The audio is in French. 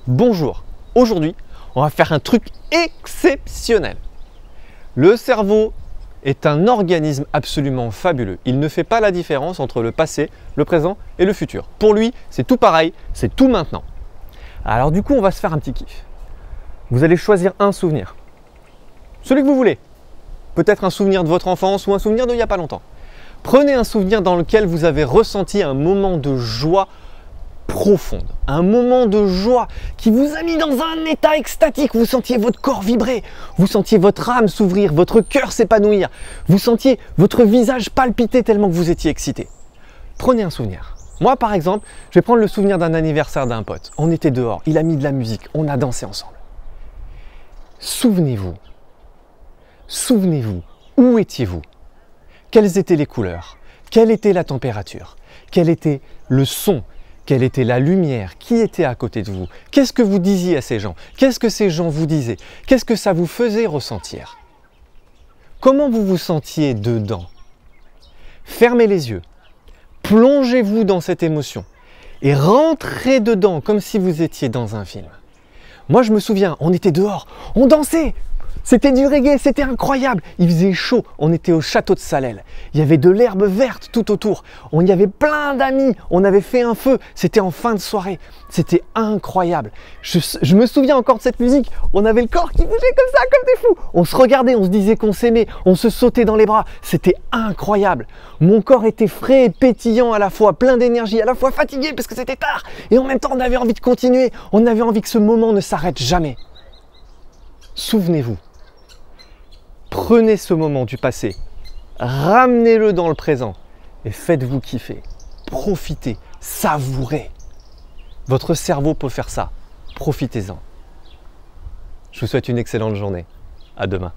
Bonjour, aujourd'hui on va faire un truc exceptionnel. Le cerveau est un organisme absolument fabuleux. Il ne fait pas la différence entre le passé, le présent et le futur. Pour lui, c'est tout pareil, c'est tout maintenant. Alors du coup, on va se faire un petit kiff. Vous allez choisir un souvenir, celui que vous voulez. Peut-être un souvenir de votre enfance ou un souvenir d'il n'y a pas longtemps. Prenez un souvenir dans lequel vous avez ressenti un moment de joie profonde, un moment de joie qui vous a mis dans un état extatique. Vous sentiez votre corps vibrer, vous sentiez votre âme s'ouvrir, votre cœur s'épanouir, vous sentiez votre visage palpiter tellement que vous étiez excité. Prenez un souvenir. Moi par exemple, je vais prendre le souvenir d'un anniversaire d'un pote. On était dehors, il a mis de la musique, on a dansé ensemble. Souvenez-vous, où étiez-vous? Quelles étaient les couleurs? Quelle était la température? Quel était le son? Quelle était la lumière? Qui était à côté de vous? Qu'est-ce que vous disiez à ces gens? Qu'est-ce que ces gens vous disaient? Qu'est-ce que ça vous faisait ressentir? Comment vous vous sentiez dedans? Fermez les yeux, plongez-vous dans cette émotion et rentrez dedans comme si vous étiez dans un film. Moi je me souviens, on était dehors, on dansait! C'était du reggae, c'était incroyable. Il faisait chaud, on était au château de Salelles. Il y avait de l'herbe verte tout autour. On y avait plein d'amis, on avait fait un feu. C'était en fin de soirée. C'était incroyable. Je me souviens encore de cette musique. On avait le corps qui bougeait comme ça, comme des fous. On se regardait, on se disait qu'on s'aimait, on se sautait dans les bras. C'était incroyable. Mon corps était frais et pétillant à la fois, plein d'énergie, à la fois fatigué parce que c'était tard. Et en même temps, on avait envie de continuer. On avait envie que ce moment ne s'arrête jamais. Souvenez-vous. Prenez ce moment du passé, ramenez-le dans le présent et faites-vous kiffer. Profitez, savourez. Votre cerveau peut faire ça. Profitez-en. Je vous souhaite une excellente journée. À demain.